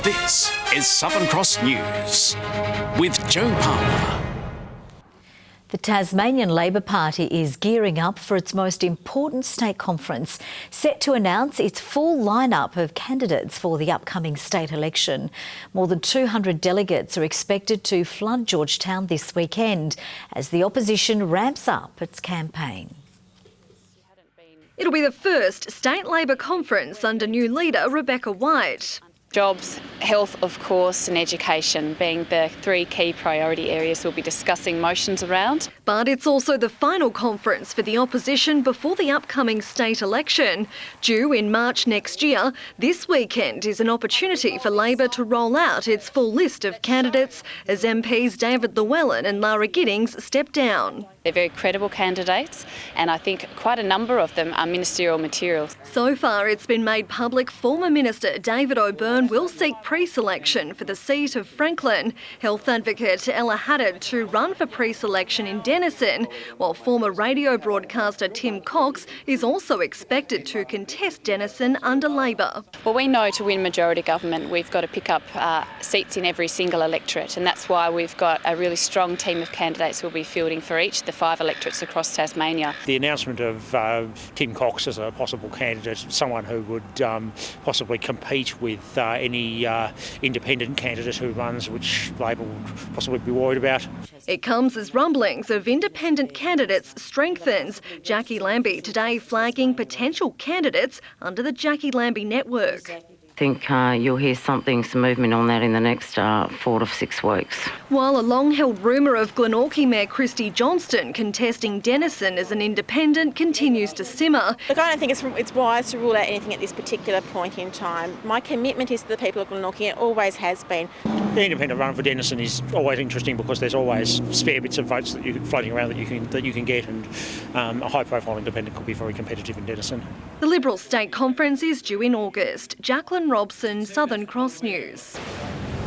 This is Southern Cross News with Joe Palmer. The Tasmanian Labor Party is gearing up for its most important state conference, set to announce its full lineup of candidates for the upcoming state election. More than 200 delegates are expected to flood Georgetown this weekend as the opposition ramps up its campaign. It'll be the first state Labor conference under new leader Rebecca White. Jobs, health, of course, and education being the three key priority areas we'll be discussing motions around. But it's also the final conference for the opposition before the upcoming state election. Due in March next year, this weekend is an opportunity for Labor to roll out its full list of candidates as MPs David Llewellyn and Lara Giddings step down. They're very credible candidates, and I think quite a number of them are ministerial material. So far, it's been made public former Minister David O'Byrne will seek pre-selection for the seat of Franklin. Health advocate Ella Haddad to run for pre-selection in Denison, while former radio broadcaster Tim Cox is also expected to contest Denison under Labor. Well, we know to win majority government, we've got to pick up seats in every single electorate, and that's why we've got a really strong team of candidates we'll be fielding for each, the 5 electorates across Tasmania. The announcement of Tim Cox as a possible candidate, someone who would possibly compete with any independent candidate who runs, which Labor would possibly be worried about. It comes as rumblings of independent candidates strengthens. Jackie Lambie today flagging potential candidates under the Jackie Lambie network. I think you'll hear some movement on that in the next 4 to 6 weeks. While a long-held rumour of Glenorchy Mayor Christy Johnston contesting Denison as an independent continues to simmer. Look, I don't think it's wise to rule out anything at this particular point in time. My commitment is to the people of Glenorchy, and it always has been. The independent run for Denison is always interesting because there's always spare bits of votes that floating around that you can get, and a high-profile independent could be very competitive in Denison. The Liberal State Conference is due in August. Jacqueline Robson, Southern Cross News.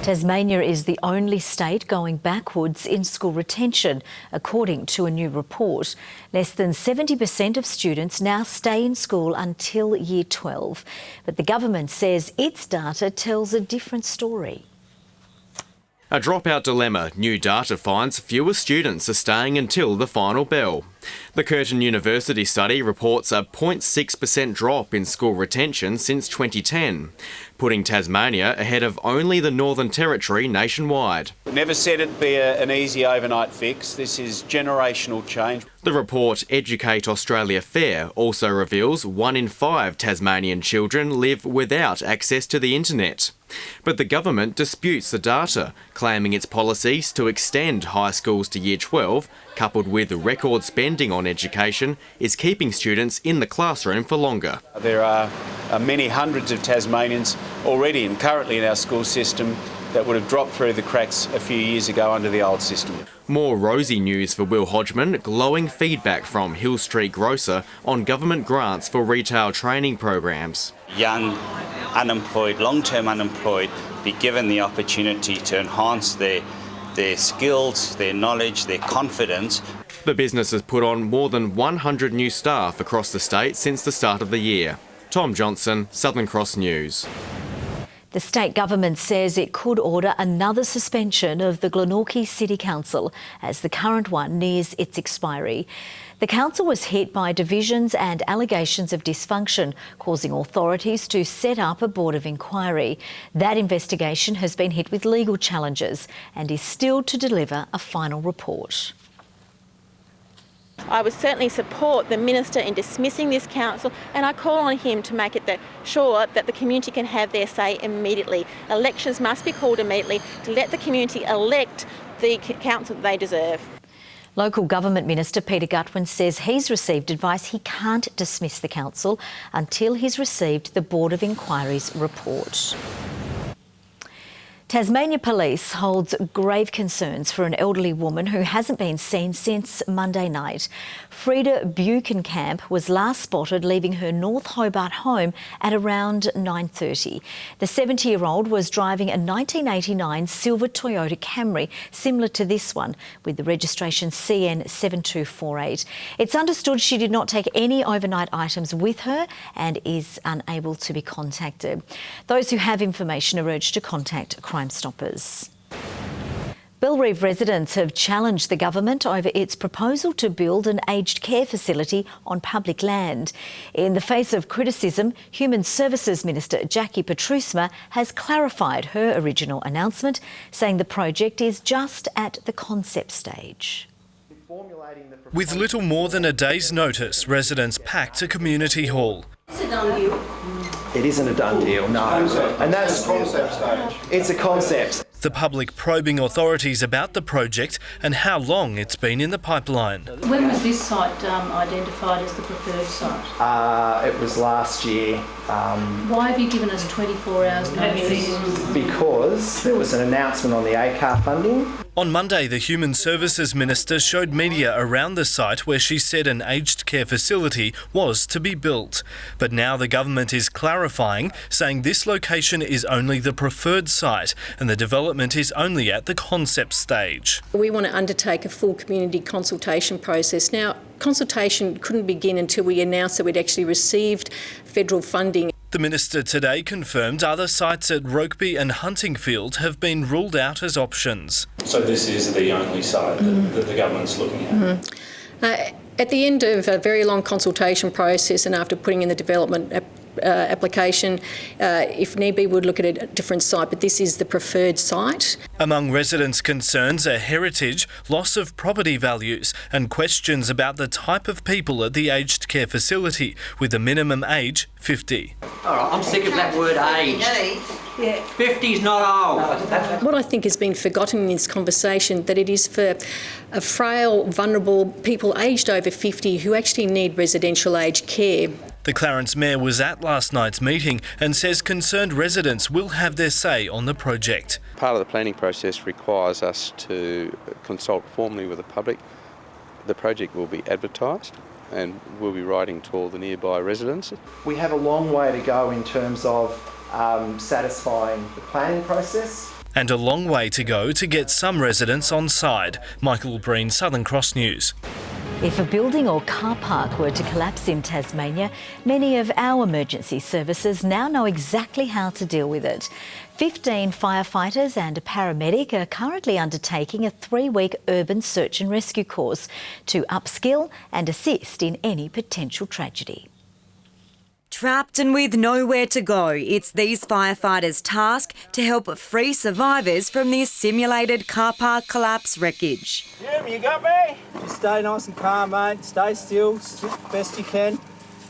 Tasmania is the only state going backwards in school retention, according to a new report. Less than 70% of students now stay in school until Year 12. But the government says its data tells a different story. A dropout dilemma. New data finds fewer students are staying until the final bell. The Curtin University study reports a 0.6% drop in school retention since 2010, putting Tasmania ahead of only the Northern Territory nationwide. Never said it'd be an easy overnight fix. This is generational change. The report Educate Australia Fair also reveals 1 in 5 Tasmanian children live without access to the internet. But the government disputes the data, claiming its policies to extend high schools to Year 12, coupled with record spending on education, is keeping students in the classroom for longer. There are many hundreds of Tasmanians already and currently in our school system that would have dropped through the cracks a few years ago under the old system. More rosy news for Will Hodgman, glowing feedback from Hill Street Grocer on government grants for retail training programs. Young, unemployed, long-term unemployed be given the opportunity to enhance their skills, their knowledge, their confidence. The business has put on more than 100 new staff across the state since the start of the year. Tom Johnson, Southern Cross News. The state government says it could order another suspension of the Glenorchy City Council as the current one nears its expiry. The council was hit by divisions and allegations of dysfunction, causing authorities to set up a board of inquiry. That investigation has been hit with legal challenges and is still to deliver a final report. I would certainly support the Minister in dismissing this council, and I call on him to make it sure that the community can have their say immediately. Elections must be called immediately to let the community elect the council that they deserve. Local Government Minister Peter Gutwin says he's received advice he can't dismiss the council until he's received the Board of Inquiry's report. Tasmania Police holds grave concerns for an elderly woman who hasn't been seen since Monday night. Frida Buchenkamp was last spotted leaving her North Hobart home at around 9:30. The 70-year-old was driving a 1989 silver Toyota Camry, similar to this one, with the registration CN7248. It's understood she did not take any overnight items with her and is unable to be contacted. Those who have information are urged to contact Crime Stoppers. Bellerive residents have challenged the government over its proposal to build an aged care facility on public land. In the face of criticism, Human Services Minister Jackie Petrusma has clarified her original announcement, saying the project is just at the concept stage. With little more than a day's notice, residents packed a community hall. It's a done deal. It isn't a done deal, no. And that's a concept stage. It's a concept. The public probing authorities about the project and how long it's been in the pipeline. When was this site identified as the preferred site? It was last year. Why have you given us 24 hours notice? Because there was an announcement on the ACAR funding. On Monday, the Human Services Minister showed media around the site where she said an aged care facility was to be built. But now the government is clarifying, saying this location is only the preferred site and the development is only at the concept stage. We want to undertake a full community consultation process. Now, consultation couldn't begin until we announced that we'd actually received federal funding. The Minister today confirmed other sites at Rokeby and Huntingfield have been ruled out as options. So this is the only site that the government's looking at? At the end of a very long consultation process and after putting in the development application, if need be, we'd look at a different site, but this is the preferred site. Among residents' concerns are heritage, loss of property values and questions about the type of people at the aged care facility, with a minimum age 50. All right, I'm sick of that word age. 50's not old. What I think has been forgotten in this conversation, that it is for frail, vulnerable people aged over 50 who actually need residential aged care. The Clarence Mayor was at last night's meeting and says concerned residents will have their say on the project. Part of the planning process requires us to consult formally with the public. The project will be advertised and we'll be writing to all the nearby residents. We have a long way to go in terms of satisfying the planning process. And a long way to go to get some residents on side. Michael Breen, Southern Cross News. If a building or car park were to collapse in Tasmania, many of our emergency services now know exactly how to deal with it. 15 firefighters and a paramedic are currently undertaking a 3-week urban search and rescue course to upskill and assist in any potential tragedy. Trapped and with nowhere to go, it's these firefighters' task to help free survivors from this simulated car park collapse wreckage. Jim, you got me? Just stay nice and calm, mate. Stay still, best you can.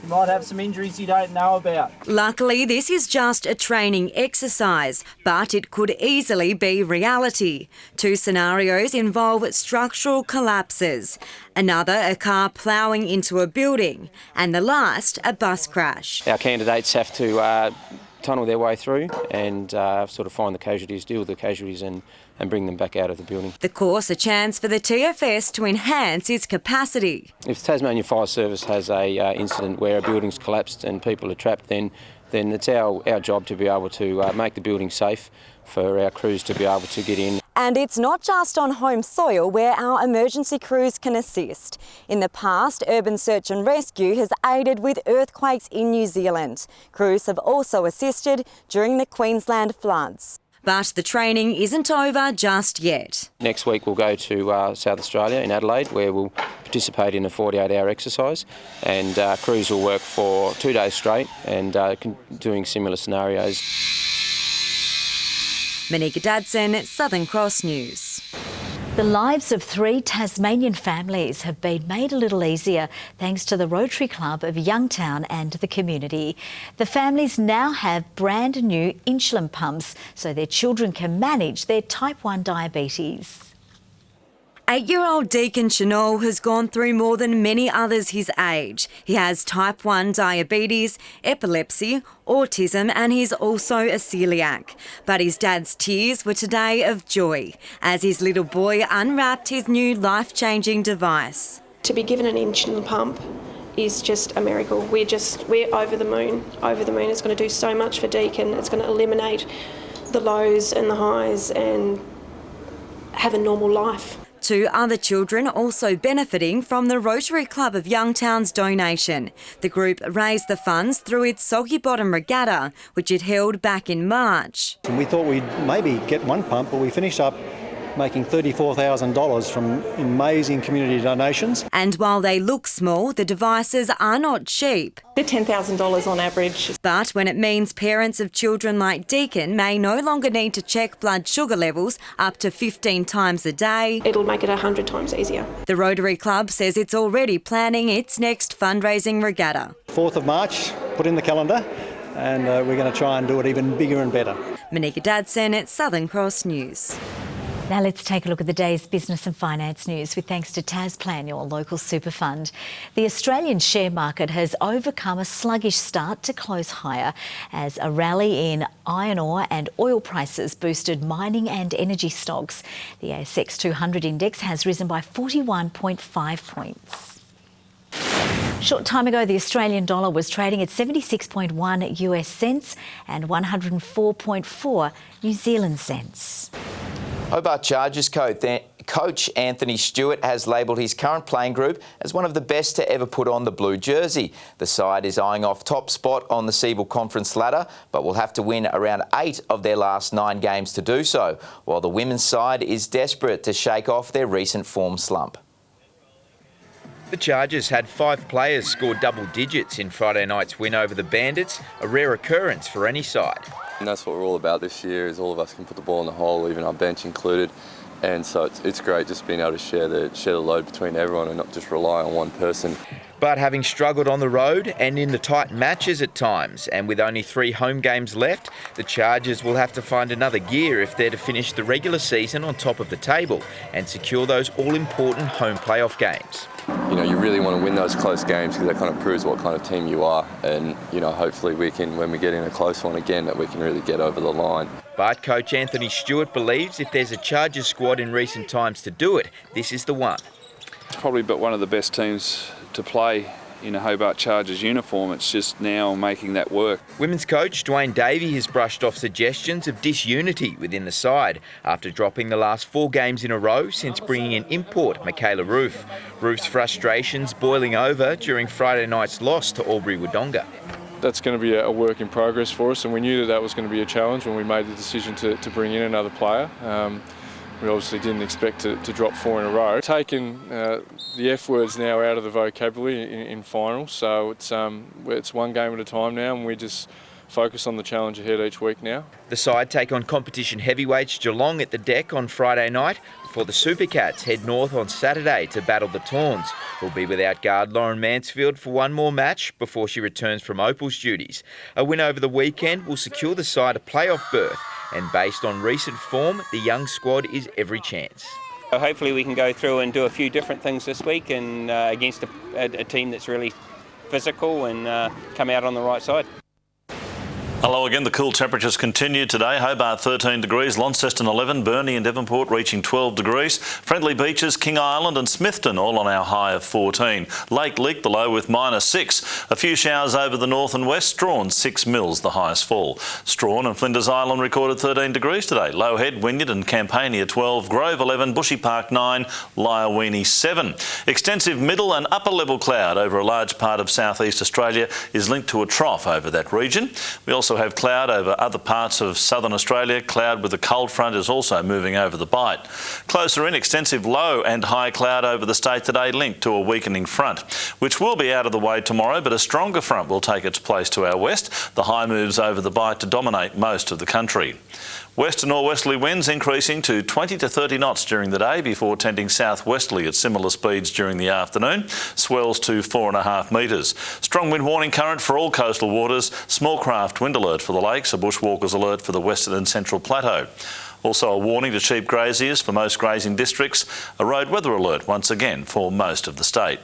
You might have some injuries you don't know about. Luckily, this is just a training exercise, but it could easily be reality. 2 scenarios involve structural collapses, another a car ploughing into a building, and the last a bus crash. Our candidates have to tunnel their way through and sort of find the casualties, deal with the casualties and bring them back out of the building. The course a chance for the TFS to enhance its capacity. If the Tasmania Fire Service has a incident where a building's collapsed and people are trapped, then it's our job to be able to make the building safe for our crews to be able to get in. And it's not just on home soil where our emergency crews can assist. In the past, Urban Search and Rescue has aided with earthquakes in New Zealand. Crews have also assisted during the Queensland floods. But the training isn't over just yet. Next week we'll go to South Australia in Adelaide, where we'll participate in a 48-hour exercise, and crews will work for 2 days straight and doing similar scenarios. Monika Dadson, Southern Cross News. The lives of 3 Tasmanian families have been made a little easier thanks to the Rotary Club of Youngtown and the community. The families now have brand new insulin pumps so their children can manage their type 1 diabetes. 8-year-old Deacon Chanel has gone through more than many others his age. He has type 1 diabetes, epilepsy, autism, and he's also a celiac. But his dad's tears were today of joy as his little boy unwrapped his new life-changing device. To be given an insulin pump is just a miracle. We're over the moon. Over the moon. It's going to do so much for Deacon. It's going to eliminate the lows and the highs and have a normal life. 2 other children also benefiting from the Rotary Club of Youngtown's donation. The group raised the funds through its Soggy Bottom Regatta, which it held back in March. We thought we'd maybe get one pump, but we finished up making $34,000 from amazing community donations. And while they look small, the devices are not cheap. They're $10,000 on average. But when it means parents of children like Deacon may no longer need to check blood sugar levels up to 15 times a day, it'll make it 100 times easier. The Rotary Club says it's already planning its next fundraising regatta. 4th of March, put in the calendar, and we're going to try and do it even bigger and better. Monika Dadson at Southern Cross News. Now let's take a look at the day's business and finance news with thanks to Tasplan, your local super fund. The Australian share market has overcome a sluggish start to close higher as a rally in iron ore and oil prices boosted mining and energy stocks. The ASX 200 index has risen by 41.5 points. Short time ago, the Australian dollar was trading at 76.1 US cents and 104.4 New Zealand cents. Hobart Chargers coach Anthony Stewart has labelled his current playing group as one of the best to ever put on the blue jersey. The side is eyeing off top spot on the Siebel Conference ladder, but will have to win around 8 of their last 9 games to do so, while the women's side is desperate to shake off their recent form slump. The Chargers had 5 players score double digits in Friday night's win over the Bandits, a rare occurrence for any side. And that's what we're all about this year, is all of us can put the ball in the hole, even our bench included. And so it's great just being able to share the load between everyone and not just rely on one person. But having struggled on the road and in the tight matches at times, and with only 3 home games left, the Chargers will have to find another gear if they're to finish the regular season on top of the table and secure those all-important home playoff games. You know, you really want to win those close games because that kind of proves what kind of team you are. And, you know, hopefully we can, when we get in a close one again, that we can really get over the line. But coach Anthony Stewart believes if there's a Chargers squad in recent times to do it, this is the one. It's probably but one of the best teams to play in a Hobart Chargers uniform. It's just now making that work. Women's coach Dwayne Davey has brushed off suggestions of disunity within the side after dropping the last 4 games in a row since bringing in import Michaela Roof. Roof's frustrations boiling over during Friday night's loss to Albury-Wodonga. That's going to be a work in progress for us, and we knew that was going to be a challenge when we made the decision to bring in another player. We obviously didn't expect to drop 4 in a row. Taking the F words now out of the vocabulary in finals, so it's one game at a time now, and we just focus on the challenge ahead each week now. The side take on competition heavyweights Geelong at the Deck on Friday night before the Supercats head north on Saturday to battle the Tawns, who'll be without guard Lauren Mansfield for one more match before she returns from Opal's duties. A win over the weekend will secure the side a playoff berth, and based on recent form, the young squad is every chance. Hopefully we can go through and do a few different things this week and against a team that's really physical and come out on the right side. Hello again. The cool temperatures continue today. Hobart 13 degrees, Launceston 11, Burnie and Devonport reaching 12 degrees. Friendly Beaches, King Island and Smithton all on our high of 14. Lake Leak the low with -6. A few showers over the north and west. Strawn 6 mils the highest fall. Strawn and Flinders Island recorded 13 degrees today. Low Head, Wynyard and Campania 12, Grove 11, Bushy Park 9, Lyoweeney 7. Extensive middle and upper level cloud over a large part of southeast Australia is linked to a trough over that region. We also have cloud over other parts of southern Australia. Cloud with a cold front is also moving over the Bight. Closer in, extensive low and high cloud over the state today linked to a weakening front, which will be out of the way tomorrow, but a stronger front will take its place to our west. The high moves over the Bight to dominate most of the country. West to northwesterly winds increasing to 20 to 30 knots during the day before tending southwesterly at similar speeds during the afternoon. Swells to 4.5 metres. Strong wind warning current for all coastal waters. Small craft wind alert for the lakes. A bushwalkers alert for the western and central plateau. Also a warning to sheep graziers for most grazing districts. A road weather alert once again for most of the state.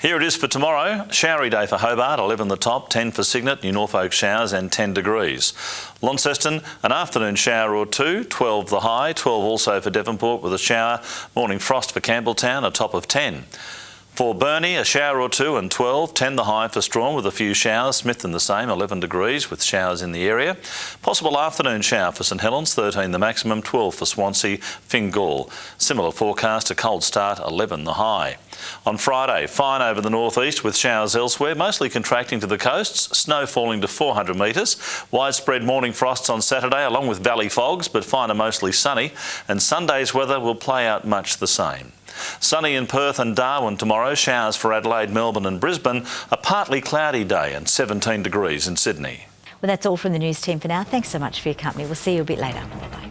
Here it is for tomorrow. Showery day for Hobart, 11 the top, 10 for Cygnet, New Norfolk showers and 10 degrees. Launceston, an afternoon shower or two, 12 the high, 12 also for Devonport with a shower. Morning frost for Campbelltown, a top of 10. For Burnie, a shower or two and 12, 10 the high for Strawn with a few showers. Smithton the same, 11 degrees with showers in the area. Possible afternoon shower for St Helens, 13 the maximum, 12 for Swansea, Fingal. Similar forecast, a cold start, 11 the high. On Friday, fine over the northeast with showers elsewhere, mostly contracting to the coasts, snow falling to 400 metres. Widespread morning frosts on Saturday along with valley fogs, but fine and mostly sunny. And Sunday's weather will play out much the same. Sunny in Perth and Darwin tomorrow, showers for Adelaide, Melbourne and Brisbane, a partly cloudy day and 17 degrees in Sydney. Well, that's all from the news team for now. Thanks so much for your company. We'll see you a bit later. Bye-bye.